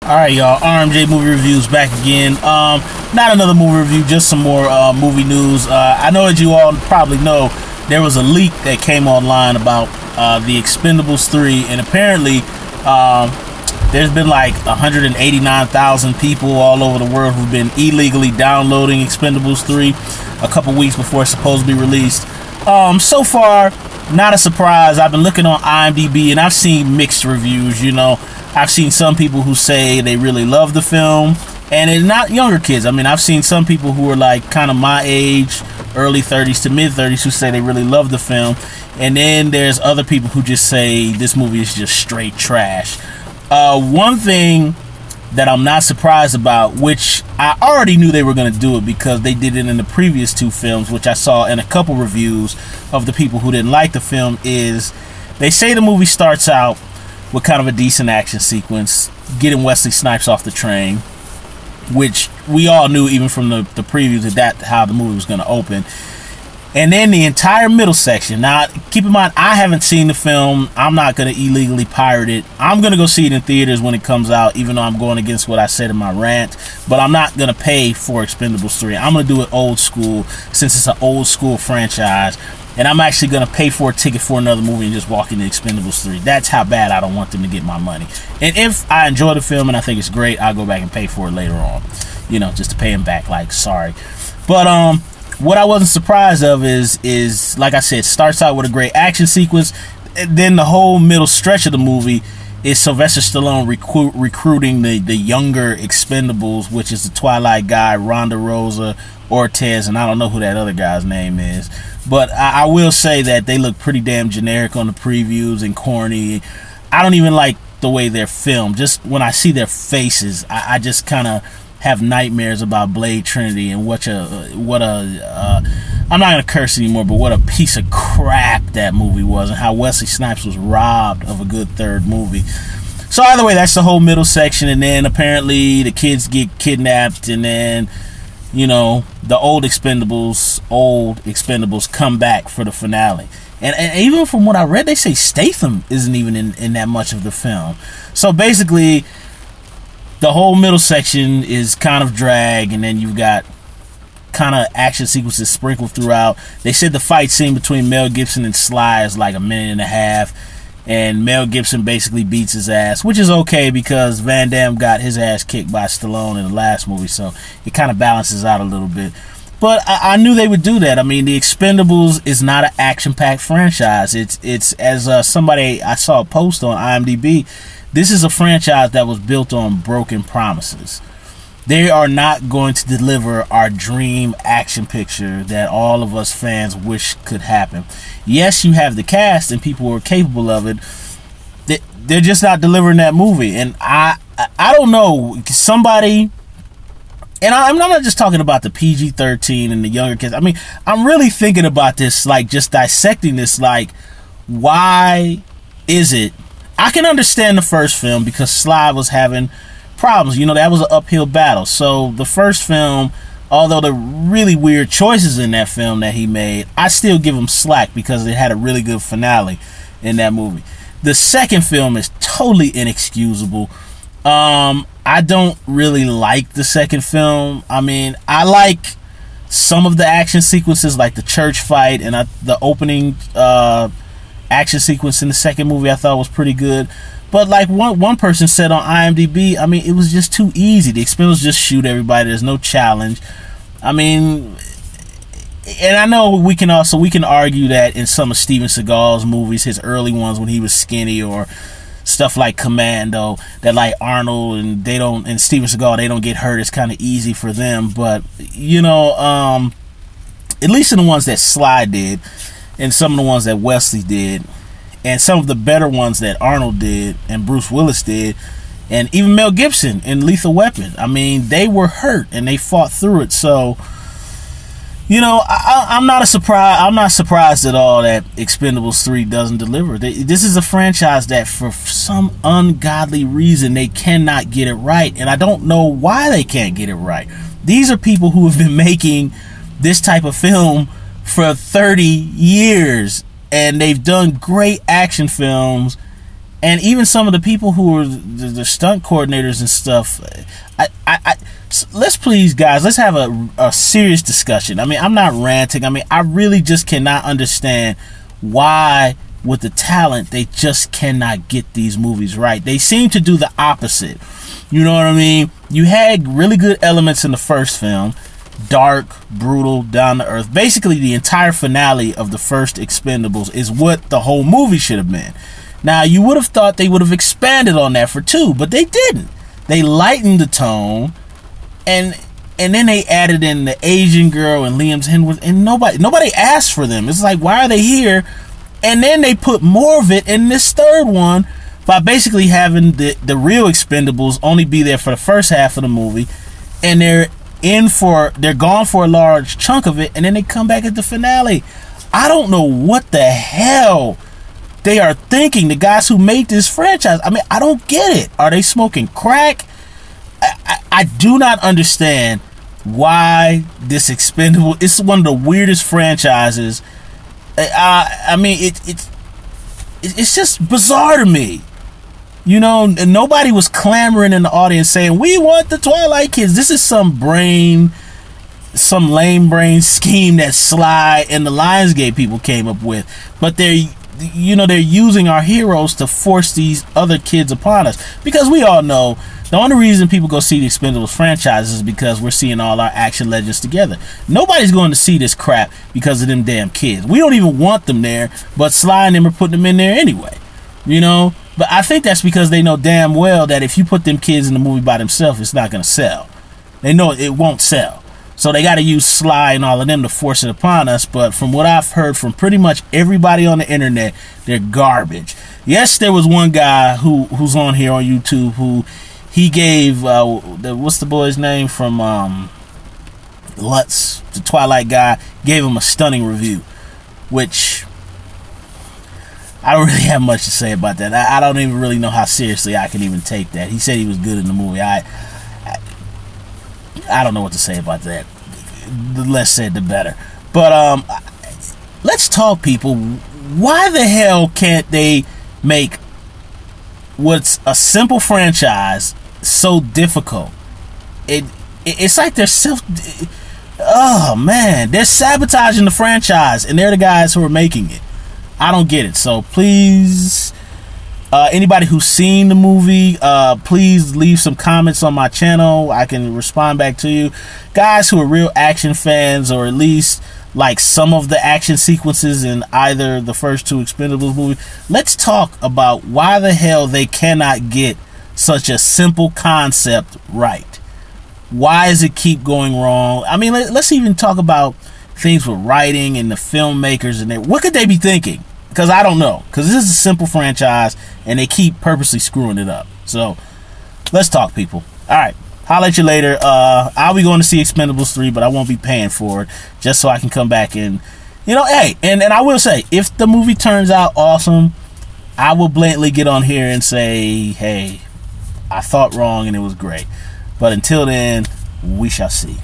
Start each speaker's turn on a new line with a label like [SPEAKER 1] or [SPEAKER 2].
[SPEAKER 1] Alright, y'all, RMJ Movie Reviews back again. Not another movie review, just some more movie news. I know that you all probably know there was a leak that came online about the Expendables 3, and apparently there's been like 189,000 people all over the world who've been illegally downloading Expendables 3 a couple weeks before it's supposed to be released. So far, not a surprise. I've been looking on IMDb and I've seen mixed reviews, you know. I've seen some people who say they really love the film, and it's not younger kids. I mean, I've seen some people who are like kind of my age, early 30s to mid 30s, who say they really love the film, and then there's other people who just say this movie is just straight trash. One thing that I'm not surprised about, which I already knew they were going to do it because they did it in the previous two films, which I saw in a couple reviews of the people who didn't like the film, is they say the movie starts out with kind of a decent action sequence, getting Wesley Snipes off the train, which we all knew even from the previews that how the movie was going to open. And then the entire middle section. Now, keep in mind, I haven't seen the film. I'm not going to illegally pirate it. I'm going to go see it in theaters when it comes out, even though I'm going against what I said in my rant. But I'm not going to pay for Expendables 3. I'm going to do it old school, since it's an old school franchise. And I'm actually going to pay for a ticket for another movie and just walk into Expendables 3. That's how bad I don't want them to get my money. And if I enjoy the film and I think it's great, I'll go back and pay for it later on. You know, just to pay them back, like, sorry. But, what I wasn't surprised of is like I said, starts out with a great action sequence. Then the whole middle stretch of the movie is Sylvester Stallone recruiting the younger Expendables, which is the Twilight guy, Ronda Rosa, Ortez, and I don't know who that other guy's name is. But I will say that they look pretty damn generic on the previews and corny. I don't even like the way they're filmed. Just when I see their faces, I just kind of have nightmares about Blade Trinity and I'm not gonna curse anymore, but what a piece of crap that movie was, and how Wesley Snipes was robbed of a good third movie. So either way, that's the whole middle section, and then apparently the kids get kidnapped, and then, you know, the old Expendables come back for the finale. And even from what I read, they say Statham isn't even in that much of the film. So basically, the whole middle section is kind of drag, and then you've got kind of action sequences sprinkled throughout. They said the fight scene between Mel Gibson and Sly is like a minute and a half, and Mel Gibson basically beats his ass, which is okay because Van Damme got his ass kicked by Stallone in the last movie, so it kind of balances out a little bit. But I knew they would do that. I mean, the Expendables is not an action-packed franchise. It's as somebody, I saw a post on IMDb, this is a franchise that was built on broken promises. They are not going to deliver our dream action picture that all of us fans wish could happen. Yes, you have the cast and people who are capable of it. They're just not delivering that movie. And I don't know, somebody, and I'm not just talking about the PG-13 and the younger kids. I mean, I'm really thinking about this, like just dissecting this, like, why is it? I can understand the first film because Sly was having problems. You know, that was an uphill battle. So the first film, although the really weird choices in that film that he made, I still give him slack because it had a really good finale in that movie. The second film is totally inexcusable. I don't really like the second film. I mean, I like some of the action sequences, like the church fight and the opening action sequence in the second movie I thought was pretty good. But like one person said on IMDb, I mean, it was just too easy. The Expendables just shoot everybody. There's no challenge. I mean, and I know we can argue that in some of Steven Seagal's movies, his early ones when he was skinny, or stuff like Commando, that like Arnold and Steven Seagal, they don't get hurt. It's kind of easy for them. But you know, at least in the ones that Sly did, and some of the ones that Wesley did, and some of the better ones that Arnold did and Bruce Willis did, and even Mel Gibson in Lethal Weapon, I mean, they were hurt and they fought through it. So, you know, I'm not surprised at all that Expendables 3 doesn't deliver. This is a franchise that for some ungodly reason they cannot get it right, and I don't know why they can't get it right. These are people who have been making this type of film for 30 years, and they've done great action films, And even some of the people who were the stunt coordinators and stuff, let's please, guys, let's have a serious discussion. I mean, I'm not ranting. I mean, I really just cannot understand why, with the talent, they just cannot get these movies right. They seem to do the opposite. You know what I mean? You had really good elements in the first film. Dark, brutal, down to earth. Basically, the entire finale of the first Expendables is what the whole movie should have been. Now, you would have thought they would have expanded on that for 2, but they didn't. They lightened the tone, and then they added in the Asian girl and Liam's Hemsworth, and nobody asked for them. It's like, why are they here? And then they put more of it in this third one by basically having the real Expendables only be there for the first half of the movie, and they're gone for a large chunk of it, and then they come back at the finale. I don't know what the hell they are thinking, the guys who made this franchise. I mean, I don't get it. Are they smoking crack? I do not understand why this Expendable. It's one of the weirdest franchises. I mean, it's just bizarre to me. You know, and nobody was clamoring in the audience saying, we want the Twilight Kids. This is some lame brain scheme that Sly and the Lionsgate people came up with. But they're using our heroes to force these other kids upon us. Because we all know the only reason people go see the Expendables franchise is because we're seeing all our action legends together. Nobody's going to see this crap because of them damn kids. We don't even want them there, but Sly and them are putting them in there anyway. You know? But I think that's because they know damn well that if you put them kids in the movie by themselves, it's not going to sell. They know it won't sell. So they got to use Sly and all of them to force it upon us. But from what I've heard from pretty much everybody on the internet, they're garbage. Yes, there was one guy who's on here on YouTube who he gave what's the boy's name from Lutz, the Twilight guy, gave him a stunning review, which I don't really have much to say about that. I don't even really know how seriously I can even take that. He said he was good in the movie. I don't know what to say about that. The less said, the better. But let's talk, people. Why the hell can't they make what's a simple franchise so difficult? It's like they're oh man, they're sabotaging the franchise, and they're the guys who are making it. I don't get it. So please, anybody who's seen the movie, please leave some comments on my channel. I can respond back to you. Guys who are real action fans, or at least like some of the action sequences in either the first 2 Expendables movies, let's talk about why the hell they cannot get such a simple concept right. Why does it keep going wrong? I mean, let's even talk about things with writing and the filmmakers and what could they be thinking? Because I don't know. Because this is a simple franchise and they keep purposely screwing it up. So let's talk, people. All right, holla at you later. I'll be going to see Expendables 3, but I won't be paying for it, just so I can come back and, hey, and I will say, if the movie turns out awesome, I will blatantly get on here and say, hey, I thought wrong and it was great. But until then, we shall see.